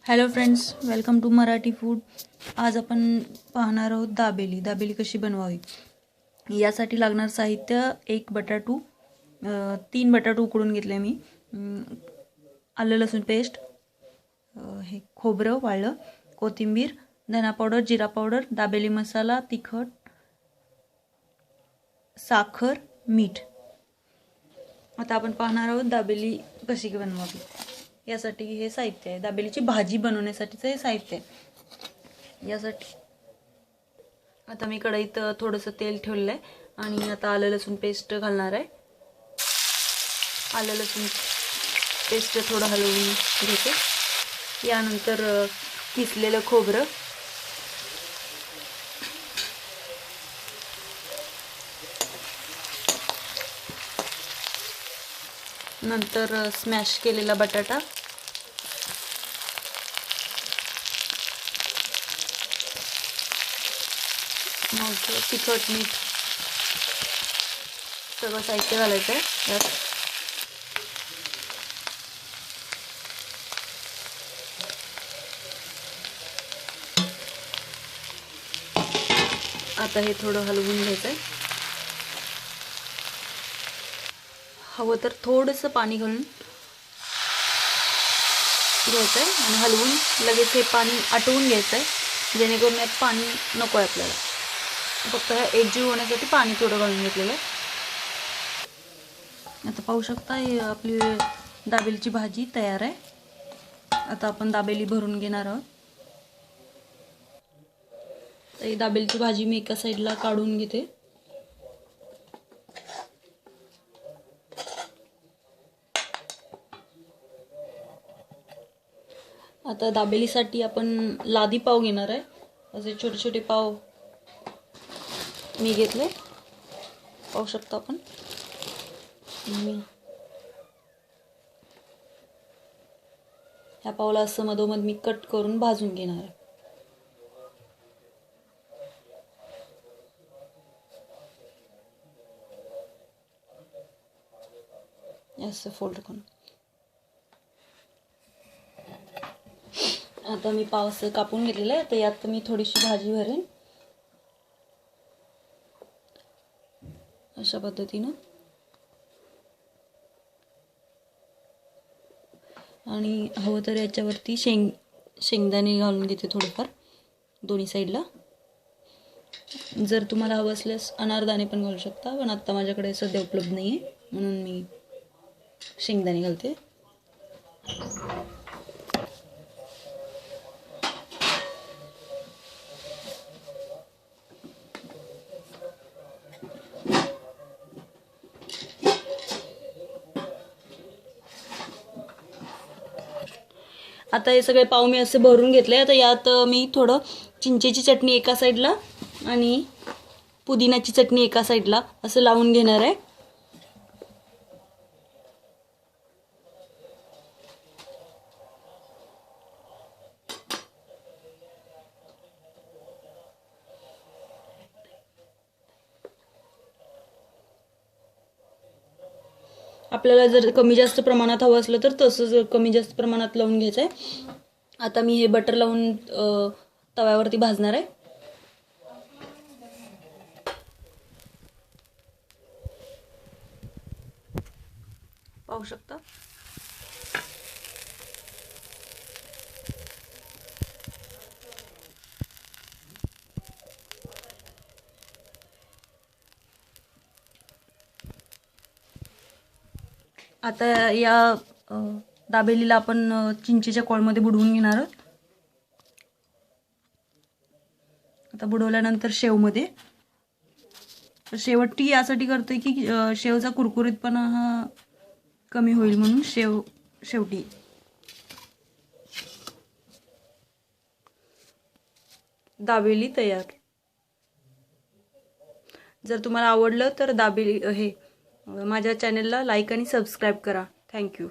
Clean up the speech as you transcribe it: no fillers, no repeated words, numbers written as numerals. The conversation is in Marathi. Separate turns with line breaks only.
Hello friends, welcome to Marathi food. आज आपण पाहणार आहोत दाबेली कशी बनवावी। यासाठी लागणार साहित्य: एक बटाटू, 3 बटाटू उकडून घेतले मी, आलं लसूण पेस्ट, हे खोबरं वाळलं, कोथिंबीर, धना पावडर, जिरा पावडर, दाबेली मसाला, तिखट, साखर, मीठ। आता आपण पाहणार आहोत दाबेली कशी बनवावी। यासाठी हे साहित्य आहे, दाबेलीची भाजी बनवण्यासाठीचं हे साहित्य आहे। यासाठी आता मी कढईत थोडंसं तेल ठेवलं आहे आणि आता आलं लसूण पेस्ट घालणार आहे। आलं लसूण पेस्ट थोडं हलवून घेते। यानंतर किसलेलं खोबरं, नंतर स्मॅश केलेला बटाटा, मग तिखट, मीठ सगळं साहित्य घालायचं आहे यात। आता हे थोडं हलवून घ्यायचं आहे। हवं तर थोडंसं पाणी घालून घ्यायचं आहे आणि हलवून लगेच हे पाणी आटवून घ्यायचं आहे, जेणेकरून यात पाणी नको आहे आपल्याला। फक्त एकजीव होण्यासाठी पाणी थोडं घालून घेतलेलं आहे। आता पाहू शकता हे आपली दाबेलीची भाजी तयार आहे। आता आपण दाबेली भरून घेणार आहोत। तर ही दाबेलीची भाजी मी एका साईडला काढून घेते। आता दाबेलीसाठी आपण लादी पाव घेणार आहे। असे छोटे छोटे पाव मी घेतले, पाहू शकता आपण। ह्या पावला असं मधोमध मी कट करून भाजून घेणार आहे। असं फोल्ड करून आता मी पाव असं कापून घेतलेलं आहे। तर यात मी थोडीशी भाजी भरेन अशा पद्धतीनं, आणि हवं तर याच्यावरती शेंगदाणे घालून घेते थोडेफार दोन्ही साईडला। जर तुम्हाला हवं असल्यास अनारदाणे पण घालू शकता, पण आता माझ्याकडे सध्या उपलब्ध नाही आहे म्हणून मी शेंगदाणे घालते। आता हे सगळे पाव मी असे भरून घेतले। आता यात मी थोडं चिंचेची चटणी एका साईडला आणि पुदिन्याची चटणी एका साईडला असं लावून घेणार आहे। आपल्याला जर कमी जास्त प्रमाणात हवं असलं तर तसं कमी जास्त प्रमाणात लावून घ्यायचं आहे। आता मी हे बटर लावून तव्यावरती भाजणार आहे। पाहू शकता आता या दाबेलीला आपण चिंचेच्या कोळमध्ये बुडवून घेणार आहोत। आता बुडवल्यानंतर शेवमध्ये, शेवटी यासाठी करतोय की शेवचा कुरकुरीतपणा हा कमी होईल म्हणून शेवटी दाबेली तयार। जर तुम्हाला आवडलं तर दाबेली माझ्या चॅनलला लाईक आणि सबस्क्राईब करा। थँक्यू।